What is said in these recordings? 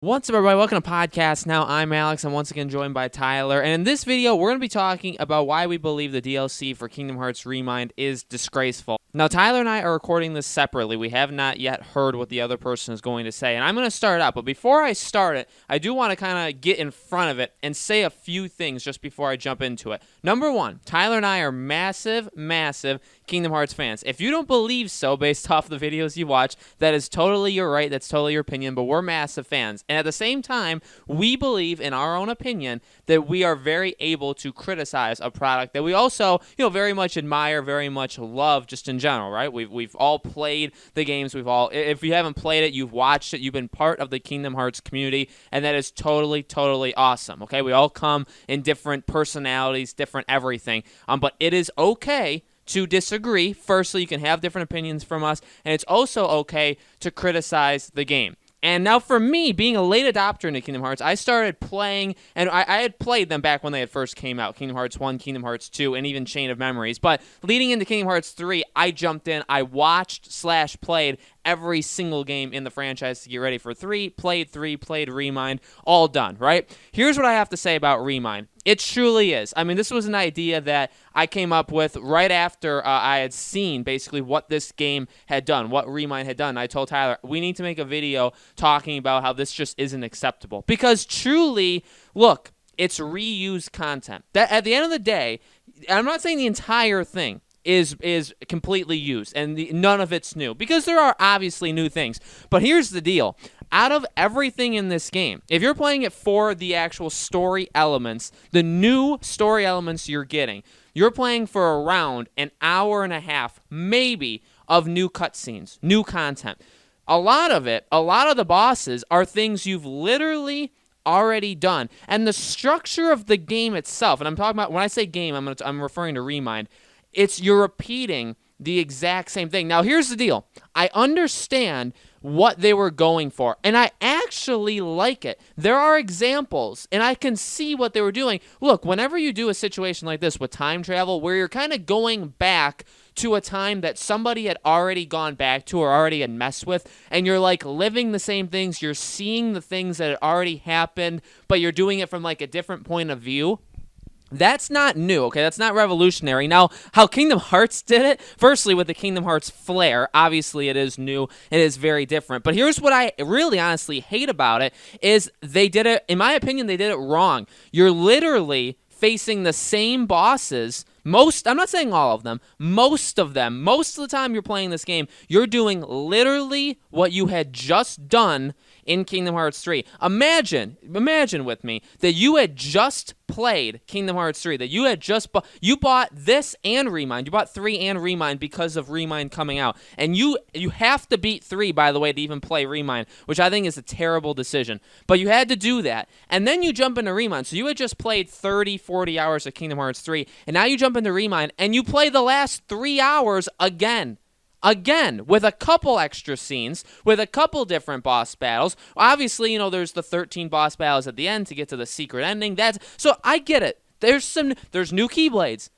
What's up, everybody? Welcome to Podcast Now. I'm Alex. I'm once again joined by Tyler. And in this video, we're going to be talking about why we believe the DLC for Kingdom Hearts ReMind is disgraceful. Now, Tyler and I are recording this separately. We have not yet heard what the other person is going to say. And I'm going to start out. But before I start it, I do want to kind of get in front of it and say a few things just before I jump into it. Number one, Tyler and I are massive Kingdom Hearts fans. If you don't believe so based off the videos you watch, that is totally your right. That's totally your opinion. But we're massive fans. And at the same time, we believe, in our own opinion, that we are very able to criticize a product that we also, very much admire, very much love, just in general, right? We've all played the games. If you haven't played it, you've watched it. You've been part of the Kingdom Hearts community, and that is totally awesome. Okay, we all come in different personalities, different everything. But it is okay to disagree. Firstly, you can have different opinions from us, and it's also okay to criticize the game. And now for me, being a late adopter into Kingdom Hearts, I started playing, and I had played them back when they had first came out, Kingdom Hearts 1, Kingdom Hearts 2, and even Chain of Memories. But leading into Kingdom Hearts 3, I jumped in, I watched/played every single game in the franchise to get ready for 3, played ReMind, all done, right? Here's what I have to say about ReMind. It truly is. I mean, this was an idea that I came up with right after I had seen basically what this game had done, what ReMind had done. I told Tyler, we need to make a video talking about how this just isn't acceptable. Because truly, look, it's reused content. That at the end of the day, I'm not saying the entire thing is completely used and none of it's new, because there are obviously new things. But here's the deal. Out of everything in this game, if you're playing it for the actual story elements, the new story elements you're getting, you're playing for around an hour and a half, maybe, of new cutscenes, new content. A lot of the bosses are things you've literally already done. And the structure of the game itself, and I'm talking about, when I say game, I'm referring to ReMind, you're repeating the exact same thing. Now, here's the deal. I understand what they were going for, and I actually like it. There are examples, and I can see what they were doing. Look, whenever you do a situation like this with time travel, where you're kind of going back to a time that somebody had already gone back to or already had messed with, and you're like living the same things, you're seeing the things that had already happened, but you're doing it from like a different point of view. That's not new, okay? That's not revolutionary. Now, how Kingdom Hearts did it, firstly, with the Kingdom Hearts flair, obviously it is new, it is very different. But here's what I really honestly hate about it, is they did it, in my opinion, they did it wrong. You're literally facing the same bosses. I'm not saying all of them, most of the time you're playing this game, you're doing literally what you had just done in Kingdom Hearts 3. Imagine with me that you had just played Kingdom Hearts 3, that you had just you bought this and ReMind. You bought 3 and ReMind because of ReMind coming out. And you have to beat 3, by the way, to even play ReMind, which I think is a terrible decision. But you had to do that. And then you jump into ReMind. So you had just played 30, 40 hours of Kingdom Hearts 3, and now you jump into ReMind and you play the last 3 hours again, with a couple extra scenes, with a couple different boss battles. Obviously, there's the 13 boss battles at the end to get to the secret ending. So I get it. There's new Keyblades.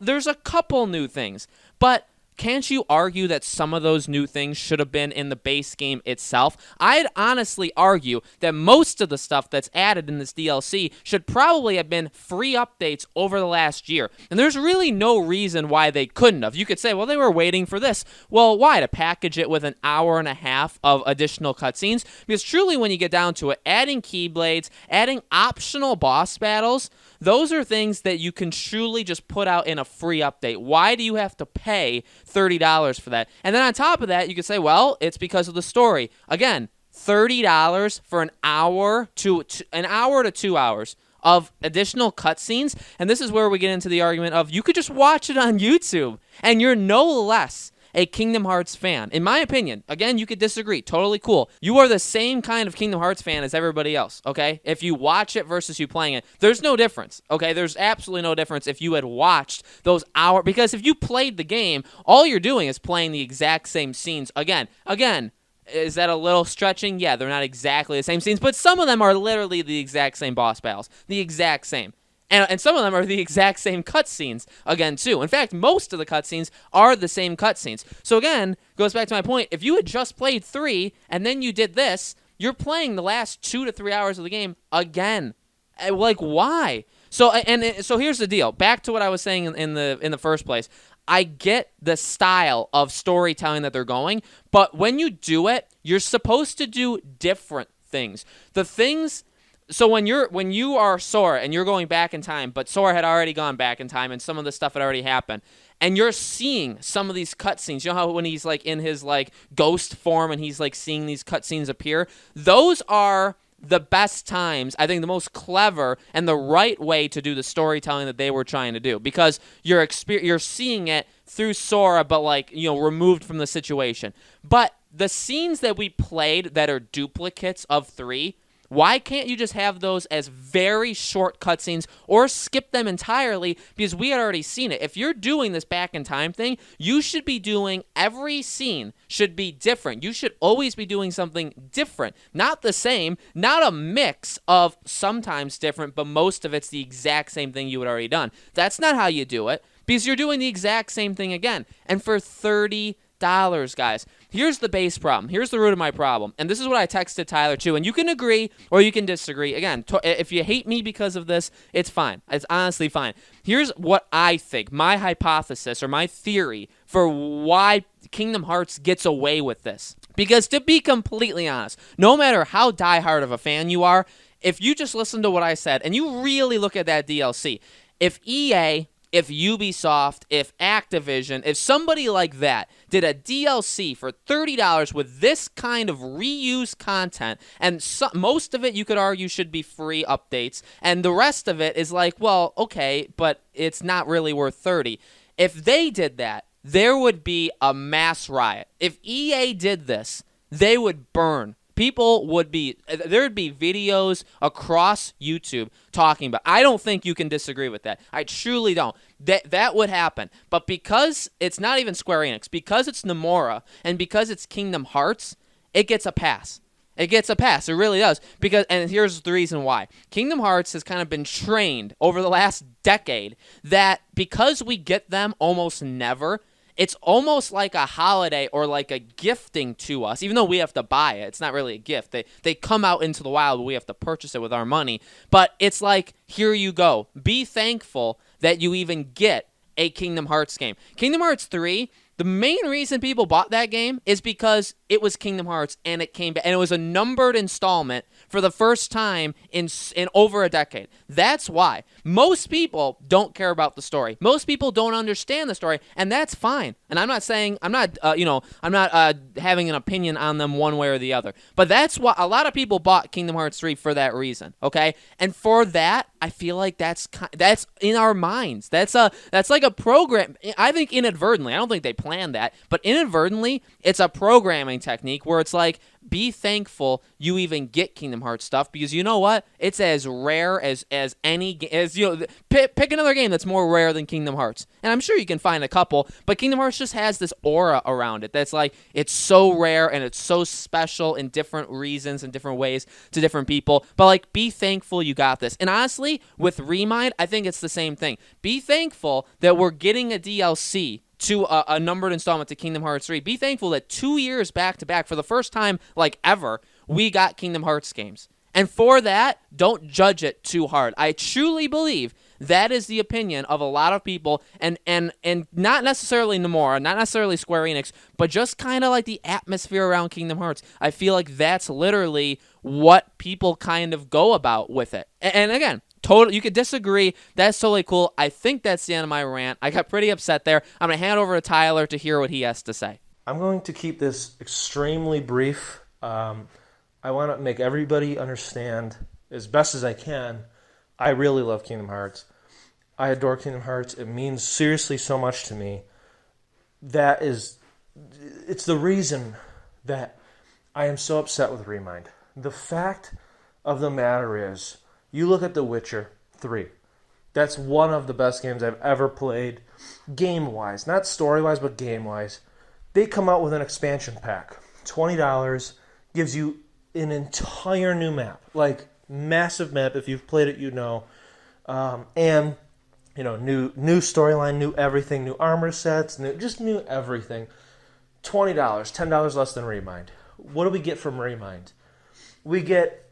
There's a couple new things. But can't you argue that some of those new things should have been in the base game itself? I'd honestly argue that most of the stuff that's added in this DLC should probably have been free updates over the last year. And there's really no reason why they couldn't have. You could say, well, they were waiting for this. Well, why? To package it with an hour and a half of additional cutscenes? Because truly, when you get down to it, adding Keyblades, adding optional boss battles, those are things that you can truly just put out in a free update. Why do you have to pay $30 for that? And then on top of that, you could say, well, it's because of the story. Again, $30 for an hour to 2 hours of additional cutscenes. And this is where we get into the argument of you could just watch it on YouTube, and you're no less a Kingdom Hearts fan. In my opinion, again, you could disagree. Totally cool. You are the same kind of Kingdom Hearts fan as everybody else, okay? If you watch it versus you playing it, there's no difference, okay? There's absolutely no difference if you had watched those hours, because if you played the game, all you're doing is playing the exact same scenes again. Is that a little stretching? Yeah, they're not exactly the same scenes, but some of them are literally the exact same boss battles. The exact same. And some of them are the exact same cutscenes again, too. In fact, most of the cutscenes are the same cutscenes. So again, goes back to my point. If you had just played 3 and then you did this, you're playing the last 2 to 3 hours of the game again. Like, why? So here's the deal. Back to what I was saying in the first place. I get the style of storytelling that they're going, but when you do it, you're supposed to do different things. So when you are Sora and you're going back in time, but Sora had already gone back in time and some of the stuff had already happened, and you're seeing some of these cutscenes. You know how when he's like in his like ghost form and he's like seeing these cutscenes appear? Those are the best times, I think the most clever and the right way to do the storytelling that they were trying to do, because you're seeing it through Sora, but like, you know, removed from the situation. But the scenes that we played that are duplicates of 3, why can't you just have those as very short cutscenes or skip them entirely, because we had already seen it? If you're doing this back in time thing, you should be doing every scene should be different. You should always be doing something different, not the same, not a mix of sometimes different, but most of it's the exact same thing you had already done. That's not how you do it, because you're doing the exact same thing again. And for $30, guys. Here's the base problem. Here's the root of my problem. And this is what I texted Tyler too. And you can agree or you can disagree. Again, if you hate me because of this, it's fine. It's honestly fine. Here's what I think, my hypothesis or my theory for why Kingdom Hearts gets away with this. Because to be completely honest, no matter how diehard of a fan you are, if you just listen to what I said and you really look at that DLC, if EA, if Ubisoft, if Activision, if somebody like that did a DLC for $30 with this kind of reused content, and most of it you could argue should be free updates, and the rest of it is like, well, okay, but it's not really worth $30. If they did that, there would be a mass riot. If EA did this, they would burn. There'd be videos across YouTube talking about. I don't think you can disagree with that. I truly don't. That would happen. But because it's not even Square Enix, because it's Nomura, and because it's Kingdom Hearts, it gets a pass. It gets a pass. It really does. And here's the reason why. Kingdom Hearts has kind of been trained over the last decade that because we get them almost never, it's almost like a holiday or like a gifting to us, even though we have to buy it. It's not really a gift. They come out into the wild, but we have to purchase it with our money. But it's like, here you go. Be thankful that you even get a Kingdom Hearts game. Kingdom Hearts 3, the main reason people bought that game is because it was Kingdom Hearts and it came back. And it was a numbered installment for the first time in over a decade. That's why. Most people don't care about the story. Most people don't understand the story, and that's fine. And I'm not saying, I'm not having an opinion on them one way or the other. But that's why a lot of people bought Kingdom Hearts 3 for that reason, okay? And for that, I feel like that's in our minds. That's like a program. I think inadvertently, I don't think they planned that, but inadvertently, it's a programming technique where it's like, be thankful you even get Kingdom Hearts stuff, because you know what? It's as rare as any pick another game that's more rare than Kingdom Hearts. And I'm sure you can find a couple, but Kingdom Hearts just has this aura around it that's like, it's so rare and it's so special in different reasons and different ways to different people. But like, be thankful you got this. And honestly, with ReMind, I think it's the same thing. Be thankful that we're getting a DLC to a numbered installment to Kingdom Hearts 3. Be thankful that 2 years back to back, for the first time like ever, we got Kingdom Hearts games. And for that, don't judge it too hard. I truly believe that is the opinion of a lot of people, and not necessarily Nomura, not necessarily Square Enix, but just kind of like the atmosphere around Kingdom Hearts. I feel like that's literally what people kind of go about with it. And again, you could disagree. That's totally cool. I think that's the end of my rant. I got pretty upset there. I'm going to hand it over to Tyler to hear what he has to say. I'm going to keep this extremely brief. I want to make everybody understand as best as I can. I really love Kingdom Hearts. I adore Kingdom Hearts. It means seriously so much to me. It's the reason that I am so upset with ReMind. The fact of the matter is, you look at The Witcher 3. That's one of the best games I've ever played, game-wise. Not story-wise, but game-wise. They come out with an expansion pack. $20 gives you an entire new map. Like, massive map. If you've played it, you know. And, new storyline, new everything, new armor sets, new everything. $20, $10 less than ReMind. What do we get from ReMind? We get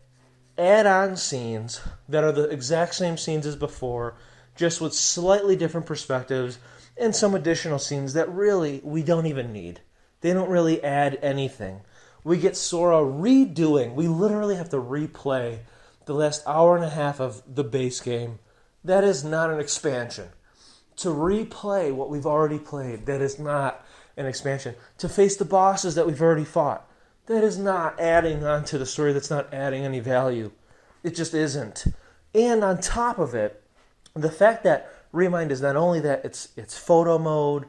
add-on scenes that are the exact same scenes as before, just with slightly different perspectives and some additional scenes that really we don't even need. They don't really add anything. We get Sora redoing. We literally have to replay the last hour and a half of the base game. That is not an expansion. To replay what we've already played, that is not an expansion. To face the bosses that we've already fought, that is not adding on to the story. That's not adding any value. It just isn't. And on top of it, the fact that ReMind is not only that, it's photo mode,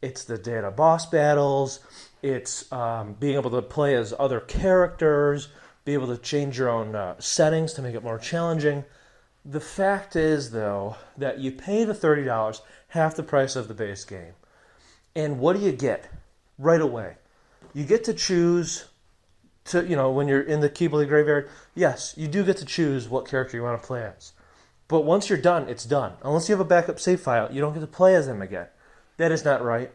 it's the data boss battles, it's being able to play as other characters, be able to change your own settings to make it more challenging. The fact is, though, that you pay the $30, half the price of the base game. And what do you get right away? You get to choose when you're in the Keyblade Graveyard, yes, you do get to choose what character you want to play as. But once you're done, it's done. Unless you have a backup save file, you don't get to play as them again. That is not right.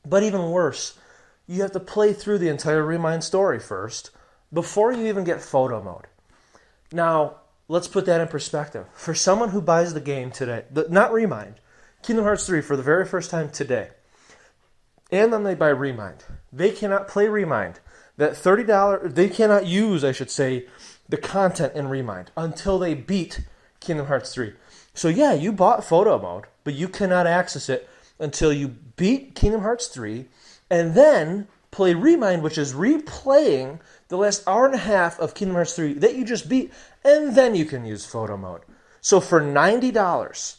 But even worse, you have to play through the entire ReMind story first before you even get photo mode. Now, let's put that in perspective. For someone who buys the game today, not ReMind, Kingdom Hearts 3 for the very first time today, and then they buy ReMind, they cannot play ReMind. That $30, they cannot use, I should say, the content in ReMind until they beat Kingdom Hearts 3. So yeah, you bought photo mode, but you cannot access it until you beat Kingdom Hearts 3 and then play ReMind, which is replaying the last hour and a half of Kingdom Hearts 3 that you just beat, and then you can use photo mode. So for $90,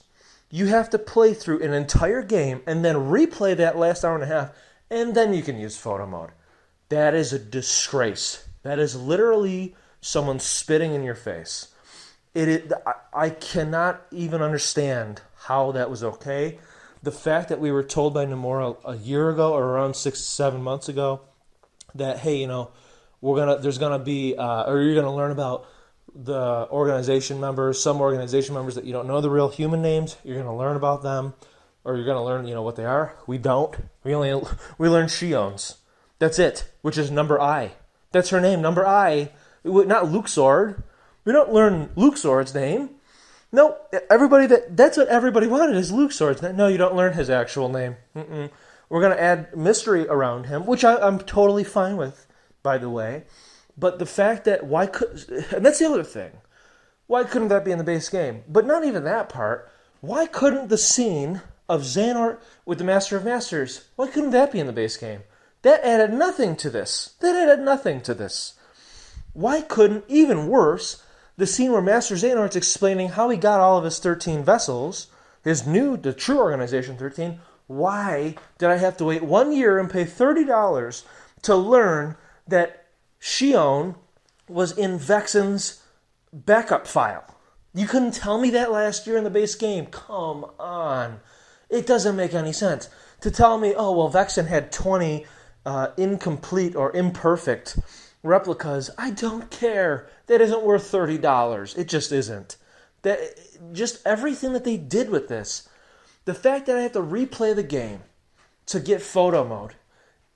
you have to play through an entire game and then replay that last hour and a half, and then you can use photo mode. That is a disgrace. That is literally someone spitting in your face. I cannot even understand how that was okay. The fact that we were told by Nomura a year ago or around 6 to 7 months ago that, hey, you're gonna learn about the organization members, some organization members that you don't know the real human names. You're gonna learn about them, or you're gonna learn what they are. We don't. We learn Shion's. That's it, which is number I. That's her name, number I. Not LUXORD. We don't learn LUXORD's name. No, that's what everybody wanted is LUXORD's name. No, you don't learn his actual name. We're going to add mystery around him, which I'm totally fine with, by the way. But the fact that and that's the other thing. Why couldn't that be in the base game? But not even that part. Why couldn't the scene of Xehanort with the Master of Masters, why couldn't that be in the base game? That added nothing to this. Why couldn't, even worse, the scene where Master Xehanort's explaining how he got all of his 13 vessels, the true organization 13, why did I have to wait 1 year and pay $30 to learn that Xion was in Vexen's backup file? You couldn't tell me that last year in the base game. Come on. It doesn't make any sense. To tell me, Vexen had 20 incomplete or imperfect replicas, I don't care. That isn't worth $30. It just isn't. Just everything that they did with this. The fact that I have to replay the game to get photo mode.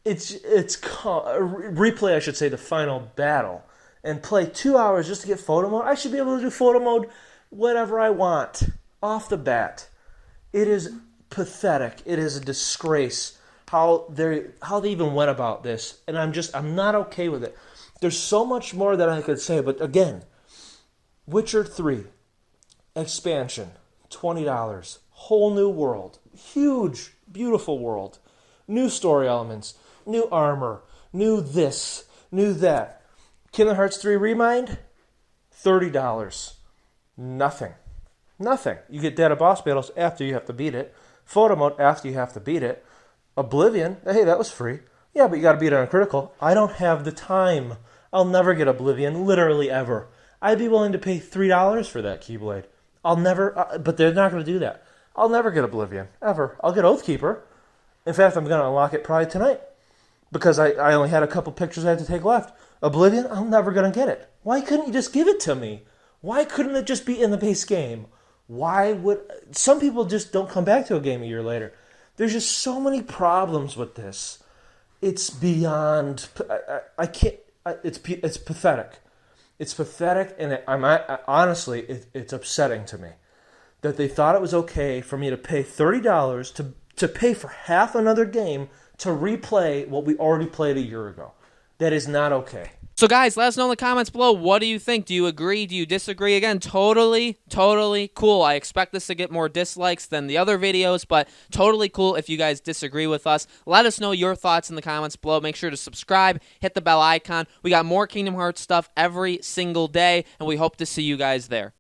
Replay, I should say, the final battle. And play 2 hours just to get photo mode. I should be able to do photo mode whatever I want. Off the bat. It is pathetic. It is a disgrace how they even went about this. And I'm not okay with it. There's so much more that I could say, but again, Witcher 3, expansion, $20, whole new world, huge, beautiful world, new story elements, new armor, new this, new that. Kingdom Hearts 3 ReMind, $30. Nothing. You get data boss battles after you have to beat it, photo mode after you have to beat it, Oblivion, hey, that was free. Yeah, but you got to beat it on critical. I don't have the time. I'll never get Oblivion, literally ever. I'd be willing to pay $3 for that Keyblade. I'll never, but they're not going to do that. I'll never get Oblivion, ever. I'll get Oathkeeper. In fact, I'm going to unlock it probably tonight because I only had a couple pictures I had to take left. Oblivion, I'm never going to get it. Why couldn't you just give it to me? Why couldn't it just be in the base game? Some people just don't come back to a game a year later. There's just so many problems with this. It's beyond, I can't, it's pathetic. It's pathetic, and honestly, it's upsetting to me that they thought it was okay for me to pay $30 to pay for half another game to replay what we already played a year ago. That is not okay. So guys, let us know in the comments below, what do you think? Do you agree? Do you disagree? Again, totally cool. I expect this to get more dislikes than the other videos, but totally cool if you guys disagree with us. Let us know your thoughts in the comments below. Make sure to subscribe, hit the bell icon. We got more Kingdom Hearts stuff every single day, and we hope to see you guys there.